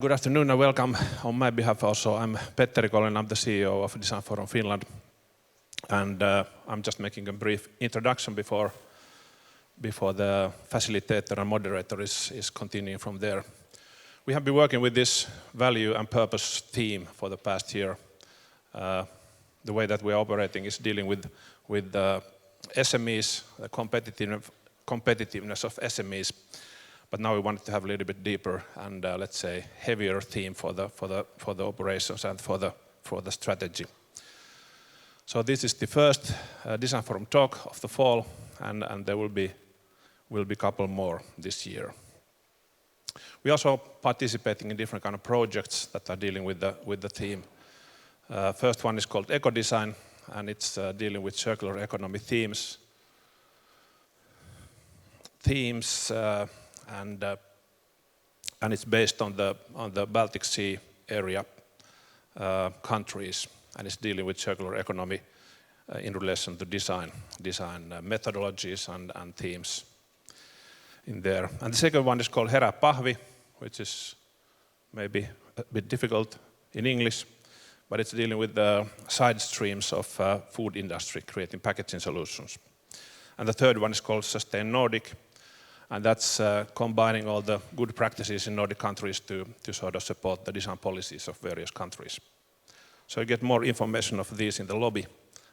Good afternoon and welcome on my behalf also. I'm Petteri Kolinen, I'm the CEO of Design Forum Finland. And I'm just making a brief introduction before the facilitator and moderator is continuing from there. We have been working with this value and purpose theme for the past year. The way that we are operating is dealing with SMEs, the competitiveness of SMEs. But now we wanted to have a little bit deeper and let's say heavier theme for the operations and for the strategy. So this is the first Design Forum talk of the fall, and there will be a couple more this year. We also participating in different kind of projects that are dealing with the theme. First one is called Eco Design, and it's dealing with circular economy themes. And it's based on the Baltic Sea area countries, and it's dealing with circular economy in relation to design methodologies and themes in there. And the second one is called Herää Pahvi, which is maybe a bit difficult in English, but it's dealing with the side streams of food industry, creating packaging solutions. And the third one is called Sustain Nordic, and that's combining all the good practices in Nordic countries to sort of support the design policies of various countries. So you get more information of these in the lobby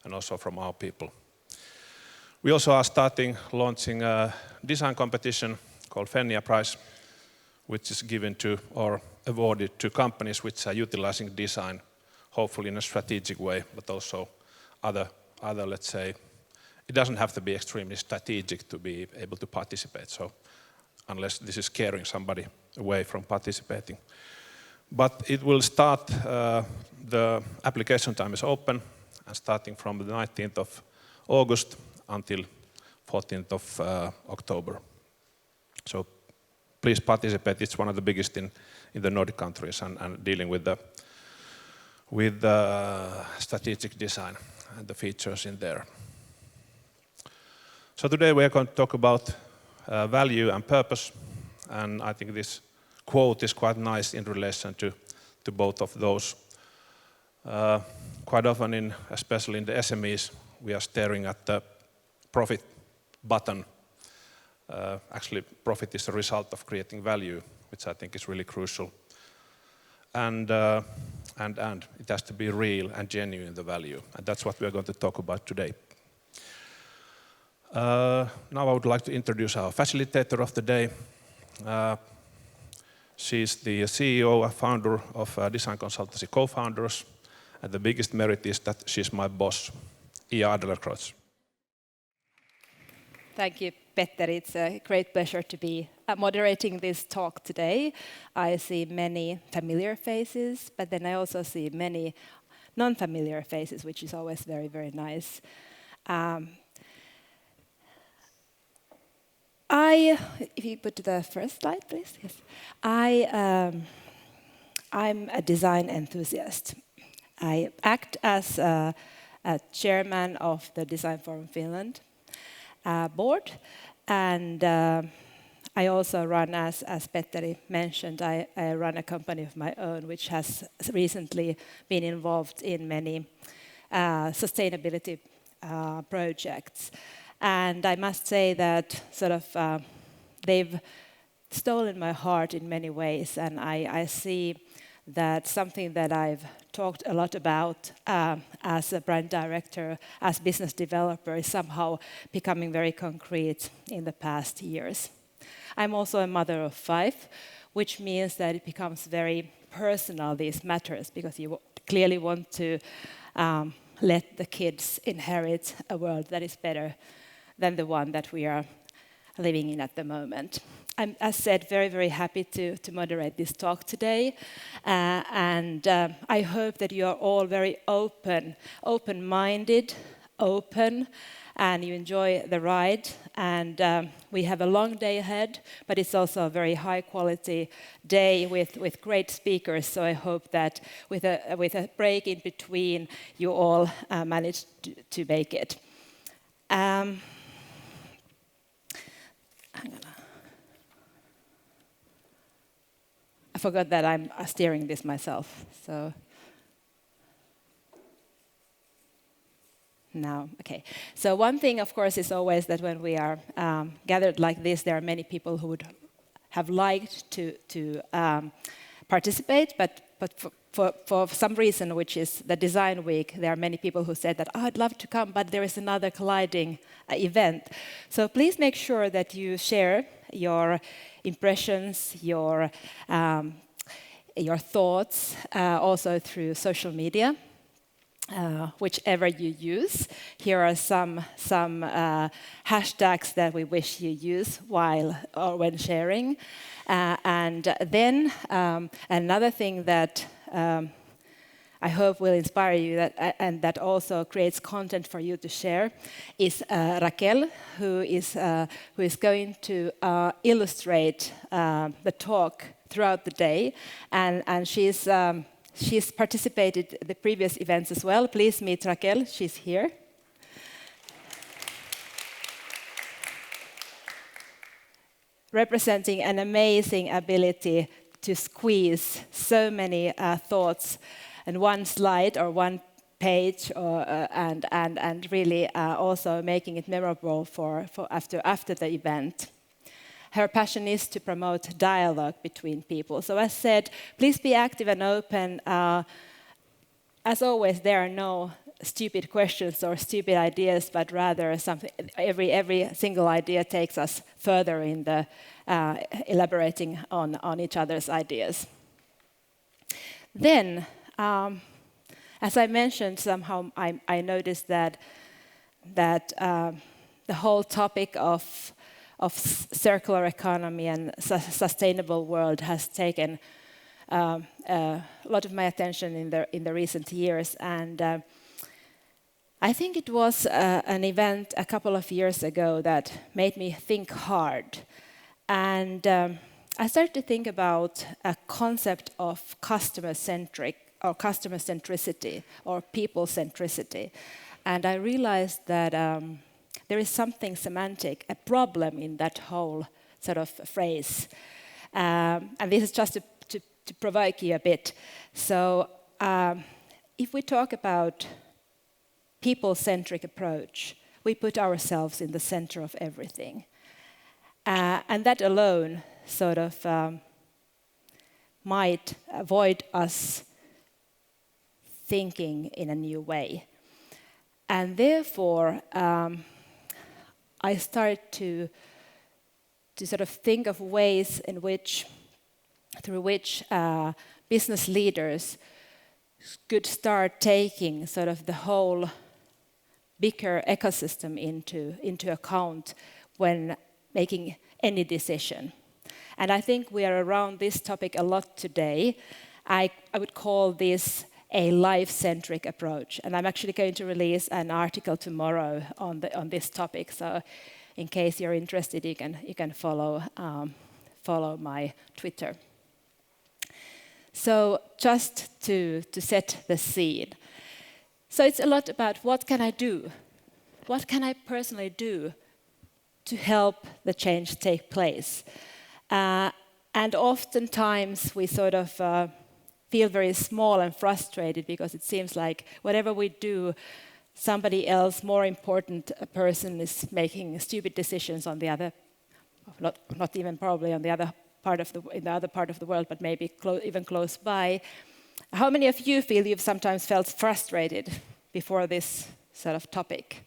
and also from our people. We also are launching a design competition called Fennia Prize, which is given to or awarded to companies which are utilizing design, hopefully in a strategic way, but also other let's say, it doesn't have to be extremely strategic to be able to participate, so unless this is scaring somebody away from participating. But it will start, the application time is open, and starting from the 19th of August until 14th of October. So please participate, it's one of the biggest in the Nordic countries and dealing with the strategic design and the features in there. So today we are going to talk about value and purpose, and I think this quote is quite nice in relation to both of those. Quite often, especially in the SMEs, we are staring at the profit button. Actually, profit is a result of creating value, which I think is really crucial. And it has to be real and genuine, the value, and that's what we are going to talk about today. Now I would like to introduce our facilitator of the day. She's the CEO and founder of Design Consultancy Co-Founders, and the biggest merit is that she's my boss, Adlercreutz. Thank you, Petteri. It's a great pleasure to be moderating this talk today. I see many familiar faces, but then I also see many non-familiar faces, which is always very, very nice. If you put to the first slide, please. Yes. I'm a design enthusiast. I act as a chairman of the Design Forum Finland board, and I also run, as Petteri mentioned, I run a company of my own, which has recently been involved in many sustainability projects. And I must say that sort of they've stolen my heart in many ways, and I see that something that I've talked a lot about as a brand director, as business developer, is somehow becoming very concrete in the past years. I'm also a mother of 5, which means that it becomes very personal, these matters, because you clearly want to let the kids inherit a world that is better than the one that we are living in at the moment. I'm, as said, very, very happy to moderate this talk today. And I hope that you are all very open-minded, and you enjoy the ride. And we have a long day ahead, but it's also a very high-quality day with great speakers. So I hope that with a break in between, you all manage to make it. forgot that I'm steering this myself. So now, okay. So one thing, of course, is always that when we are gathered like this, there are many people who would have liked to participate, but for some reason, which is the Design Week, there are many people who said that, oh, I'd love to come, but there is another colliding event. So please make sure that you share your impressions, your thoughts, also through social media. Whichever you use. Here are some hashtags that we wish you use while or when sharing. And then another thing that I hope will inspire you and that also creates content for you to share is Raquel, who is going to illustrate the talk throughout the day, and she's participated in the previous events as well. Please meet Raquel. She's here. Representing an amazing ability to squeeze so many thoughts in one slide or one page, and really also making it memorable for after the event. Her passion is to promote dialogue between people. So as said, please be active and open. As always, there are no stupid questions or stupid ideas, but rather something. Every single idea takes us further in the elaborating on each other's ideas. Then, as I mentioned, somehow I noticed that the whole topic of circular economy and sustainable world has taken a lot of my attention in the recent years, and I think it was an event a couple of years ago that made me think hard, and I started to think about a concept of customer-centric or customer centricity or people centricity, and I realized that there is something semantic, a problem in that whole sort of phrase. And this is just to provoke you a bit. So if we talk about people-centric approach, we put ourselves in the center of everything. And that alone sort of might avoid us thinking in a new way. And therefore, I started to sort of think of ways through which business leaders could start taking sort of the whole bigger ecosystem into account when making any decision. And I think we are around this topic a lot today. I would call this a life-centric approach, and I'm actually going to release an article tomorrow on this topic. So, in case you're interested, you can follow my Twitter. So, just to set the scene. So it's a lot about what can I do? What can I personally do to help the change take place? And oftentimes we sort of feel very small and frustrated because it seems like whatever we do, somebody else, more important person, is making stupid decisions on the other, not even probably on the other part of in the other part of the world, but maybe even close by. How many of you feel you've sometimes felt frustrated before this sort of topic?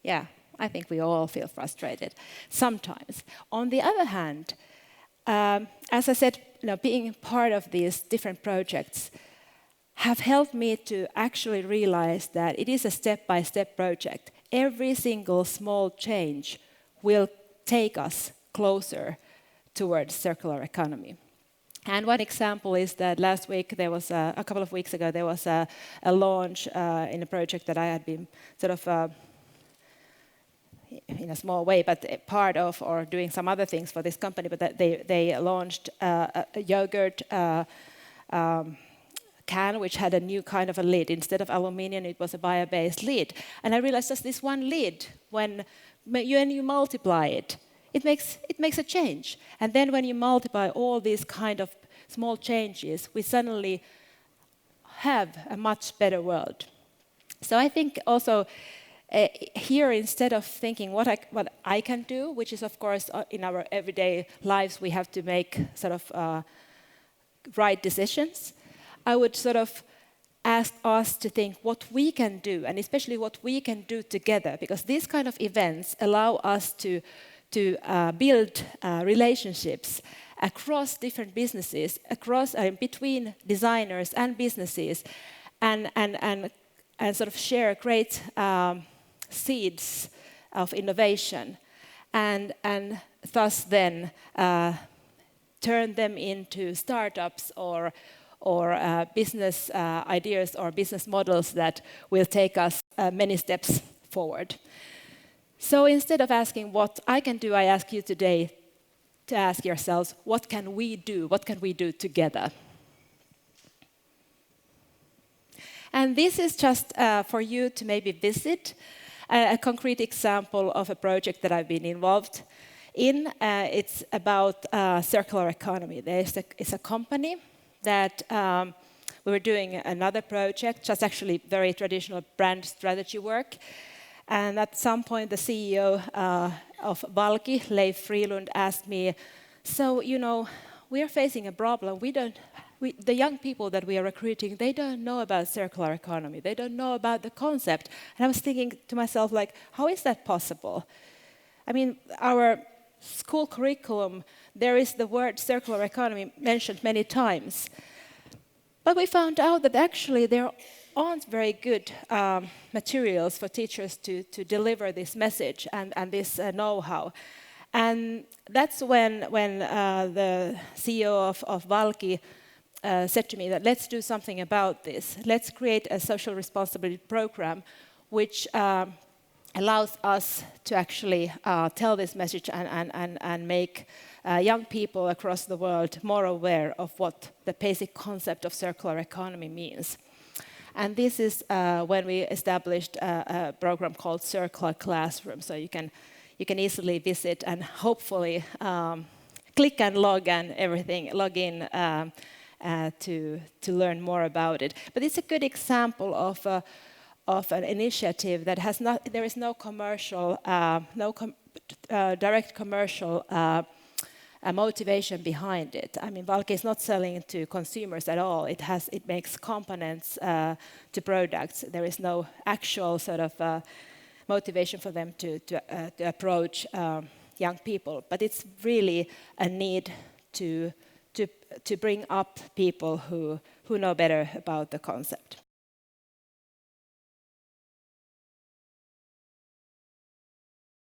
Yeah, I think we all feel frustrated sometimes. On the other hand, as I said, being part of these different projects have helped me to actually realize that it is a step-by-step project. Every single small change will take us closer towards circular economy. And one example is that last week, a couple of weeks ago, there was a launch in a project that I had been sort of in a small way, but part of or doing some other things for this company, but that they launched a yogurt can which had a new kind of a lid. Instead of aluminium, it was a bio-based lid. And I realized just this one lid, when you multiply it, it makes a change. And then when you multiply all these kind of small changes, we suddenly have a much better world. So I think also here, instead of thinking what I can do, which is of course in our everyday lives we have to make sort of right decisions, I would sort of ask us to think what we can do, and especially what we can do together, because these kind of events allow us to build relationships across different businesses, across between designers and businesses, and sort of share great seeds of innovation, and thus then turn them into startups or business ideas or business models that will take us many steps forward. So instead of asking what I can do, I ask you today to ask yourselves, what can we do? What can we do together? And this is just for you to maybe visit a concrete example of a project that I've been involved in. It's about circular economy. It's a company that we were doing another project, just actually very traditional brand strategy work. And at some point, the CEO of Valki, Leif Frilund, asked me, so, you know, we are facing a problem. The young people that we are recruiting, they don't know about circular economy. They don't know about the concept. And I was thinking to myself, like, how is that possible? I mean, our school curriculum, there is the word circular economy mentioned many times. But we found out that actually there aren't very good materials for teachers to deliver this message and this know-how. And that's when the CEO of Valki said to me that let's do something about this. Let's create a social responsibility program which allows us to actually tell this message and make young people across the world more aware of what the basic concept of circular economy means. And this is when we established a program called Circular Classroom. So you can easily visit and hopefully click and log in to learn more about it. But it's a good example of an initiative that has not. There is no commercial, direct commercial motivation behind it. I mean, Valki is not selling to consumers at all. It makes components to products. There is no actual sort of motivation for them to approach young people. But it's really a need to bring up people who know better about the concept.